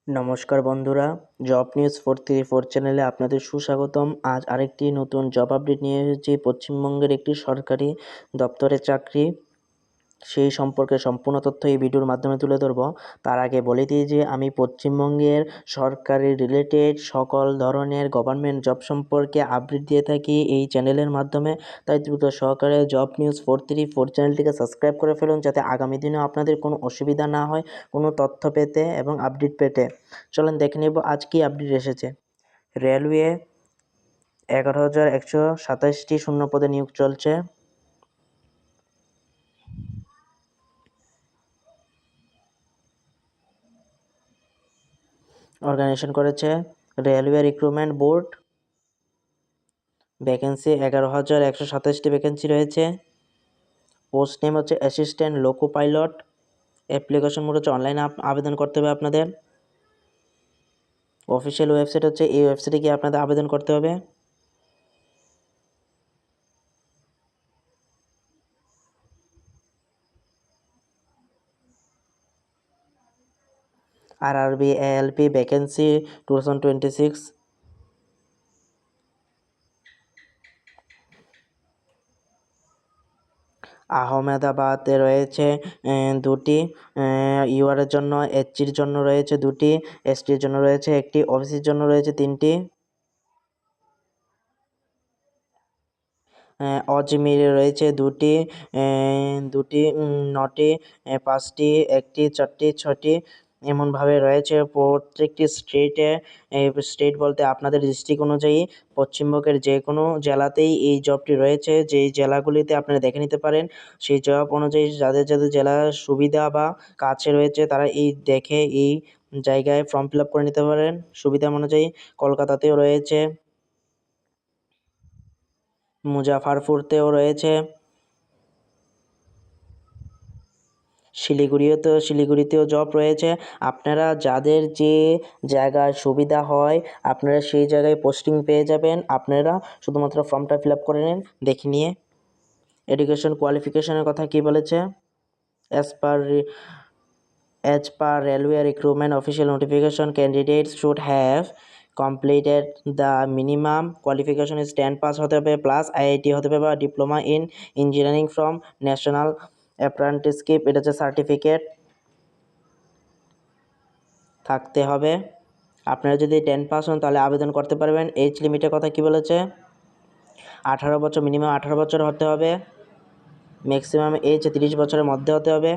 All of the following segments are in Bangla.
নমস্কার বন্ধুরা, জব নিউজ 434 চ্যানেলে আপনাদের সুস্বাগতম। আজ আরেকটি নতুন জব আপডেট নিয়ে এসেছি। পশ্চিমবঙ্গের একটি সরকারি দপ্তরের চাকরি, সেই সম্পর্কে সম্পূর্ণ তথ্য এই ভিডিওর মাধ্যমে তুলে ধরব। তার আগে বলে দিই যে আমি পশ্চিমবঙ্গের সরকারি রিলেটেড সকল ধরনের গভর্নমেন্ট জব সম্পর্কে আপডেট দিয়ে থাকি এই চ্যানেলের মাধ্যমে। তাই দ্রুত সহকারে জব নিউজ 434 চ্যানেলটিকে সাবস্ক্রাইব করে ফেলুন, যাতে আগামী দিনেও আপনাদের কোনো অসুবিধা না হয় কোনো তথ্য পেতে এবং আপডেট পেতে। চলুন দেখে নেব আজ কি আপডেট এসেছে। রেলওয়ে 11,127টি শূন্য পদে নিয়োগ চলছে। অর্গানাইজেশন করেছে রেলওয়ে রিক্রুটমেন্ট বোর্ড। ভ্যাকেন্সি 11,127টি ভ্যাকেন্সি রয়েছে। পোস্ট নেম হচ্ছে assistant loco pilot. Application mode হচ্ছে অনলাইনে আবেদন করতে হবে আপনাদের। অফিসিয়াল ওয়েবসাইট হচ্ছে এই ওয়েবসাইটে গিয়ে আপনাদের আবেদন করতে হবে। RRB ALP vacancy 2026। আহমেদাবাদে রয়েছে দুটি, ইউআরের জন্য, এইচজির জন্য রয়েছে দুটি, এসটির জন্য রয়েছে একটি, ওবিসির জন্য রয়েছে তিনটি। অজমিরে রয়েছে দুটি, নটি, পাঁচটি, একটি, চারটি, ছটি, এমনভাবে রয়েছে প্রত্যেকটি স্টেটে। স্টেট বলতে আপনাদের ডিস্ট্রিক্ট অনুযায়ী পশ্চিমবঙ্গের যে কোনো জেলাতেই এই জবটি রয়েছে। যেই জেলাগুলিতে আপনারা দেখে নিতে পারেন, সেই জব অনুযায়ী যাদের যাদের জেলার সুবিধা বা কাছে রয়েছে তারা এই দেখে এই জায়গায় ফর্ম ফিল আপ করে নিতে পারেন সুবিধা অনুযায়ী। কলকাতাতেও রয়েছে, মুজাফরপুরতেও রয়েছে, শিলিগুড়িতেও জব রয়েছে। আপনারা যাদের যে জায়গায় সুবিধা হয় আপনারা সেই জায়গায় পোস্টিং পেয়ে যাবেন। আপনারা শুধুমাত্র ফর্মটা ফিল আপ করে নিন দেখে নিয়ে। এডুকেশন কোয়ালিফিকেশনের কথা কি বলেছে? As per railway recruitment official notification, candidates should have completed the minimum qualification is 10 pass হতে হবে, প্লাস আইআইটি হতে হবে বা diploma in engineering from national apprenticeship, এটা হচ্ছে সার্টিফিকেট থাকতে হবে। আপনারা যদি 10 পাস হন তাহলে আবেদন করতে পারবেন। এজ লিমিটের কথা কি বলেছে? 18 বছর, মিনিমাম 18 বছর হতে হবে, ম্যাক্সিমাম এজ 30 বছরের মধ্যে হতে হবে।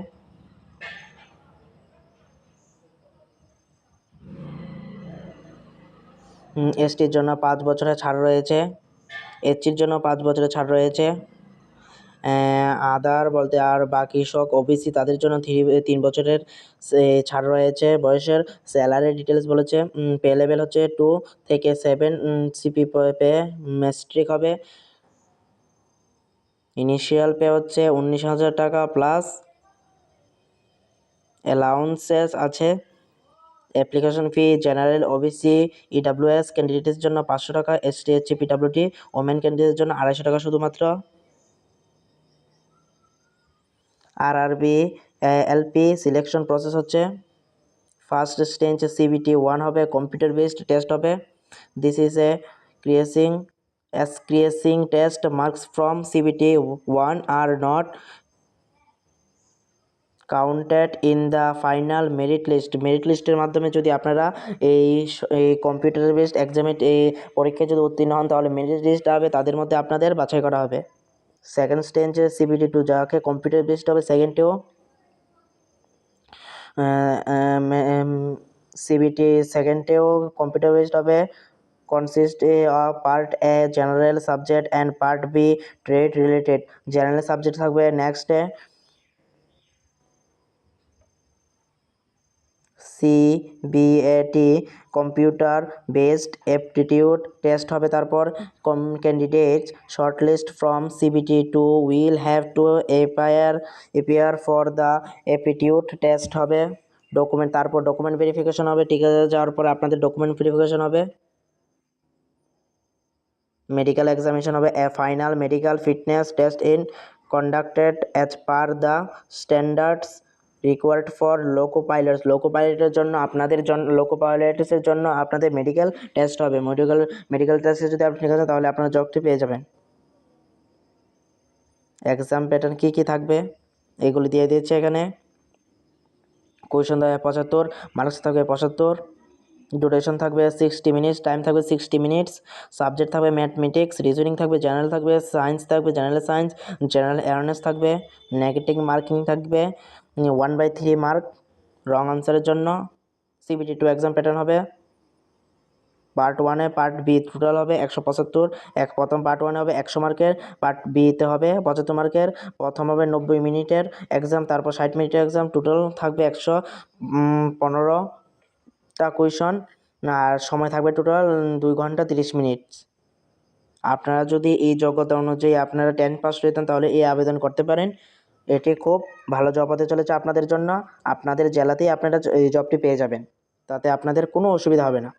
এসটির জন্য 5 বছরের ছাড় রয়েছে, এসসির জন্য 5 বছরের ছাড় রয়েছে। আদার বলতে আর বাকি সব ওবিসি তাদের জন্য 3 বছরের ছাড় রয়েছে বয়সের। স্যালারি ডিটেলস বলেছে, পে লেভেল হচ্ছে 2 থেকে 7 সিপি পে ম্যাট্রিক হবে। ইনিশিয়াল পে হচ্ছে 19,000 টাকা, প্লাস অ্যালাউন্সেস আছে। Application fee general, OBC, EWS ক্যান্ডিডেটের জন্য 500 টাকা, এসটি, এইচসি, পিডাব্লিউডি, ওমেন ক্যান্ডিডেটের জন্য 250 টাকা শুধুমাত্র। RRB এলপি সিলেকশন প্রসেস হচ্ছে, ফার্স্ট স্টেজ CBT 1 হবে, কম্পিউটার বেসড টেস্ট হবে। This is a creasing test, marks from CBT 1 are not counted in the final merit list. Merit লিস্টের মাধ্যমে যদি আপনারা এই কম্পিউটার বেসড এক্সামে এই পরীক্ষায় যদি উত্তীর্ণ হন তাহলে মেরিট লিস্ট হবে, তাদের মধ্যে আপনাদের বাছাই করা হবে। সেকেন্ড স্টেজে CBT 2 যাকে কম্পিউটার বেসড হবে, সেকেন্ডেও CBT সেকেন্ডেও কম্পিউটার বেসড হবে। Consist of part A general subject and part B trade related. General subject থাকবে। নেক্সটে CBAT computer based aptitude test হবে। তারপর candidates shortlist from CBT 2 will have to appear for the aptitude test হবে। তারপর ডকুমেন্ট ভেরিফিকেশন হবে। ঠিক আছে, যাওয়ার পর আপনাদের ডকুমেন্ট ভেরিফিকেশন হবে। মেডিকেল এক্সামিনেশন হবে। A final medical fitness test in conducted as per the standards required for loco pilots, loco পাইলটের জন্য লোকো পাইলটসের জন্য আপনাদের মেডিকেল টেস্ট হবে। মেডিকেল টেস্টে যদি আপনি ঠিক আছেন তাহলে আপনার জবটি পেয়ে যাবেন। এক্সাম প্যাটার্ন কী কী থাকবে এগুলি দিয়ে দিচ্ছে এখানে। কোয়েশন থাকবে 75, মার্কস থাকবে 75, ডিউরেশন থাকবে 60 মিনিটস, টাইম থাকবে 60 মিনিটস, সাবজেক্ট থাকবে ম্যাথমেটিক্স, রিজনিং থাকবে, জেনারেল থাকবে, সায়েন্স থাকবে, জেনারেল সায়েন্স, জেনারেল অ্যাওয়ারনেস থাকবে, নেগেটিভ মার্কিং থাকবে 1/3 মার্ক রং আনসারের জন্য। CBT 2 এক্সাম প্যাটার্ন হবে। পার্ট 1-এ পার্ট বি টোটাল হবে 175, প্রথম পার্ট 1-এ হবে 100 মার্কের, পার্ট বিতে হবে 75 মার্কের। প্রথম হবে 90 মিনিটের এক্সাম, তারপর 60 মিনিটের এক্সাম, টোটাল থাকবে 115টা কোয়েশন, আর সময় থাকবে টোটাল 2 ঘন্টা 30 মিনিট। আপনারা যদি এই যোগ্যতা অনুযায়ী আপনারা 10 পাস হতেন তাহলে এই আবেদন করতে পারেন। এটি খুব ভালো জব হতে চলেছে আপনাদের জন্য। আপনাদের জেলাতেই আপনারা এই জবটি পেয়ে যাবেন, তাতে আপনাদের কোনো অসুবিধা হবে না।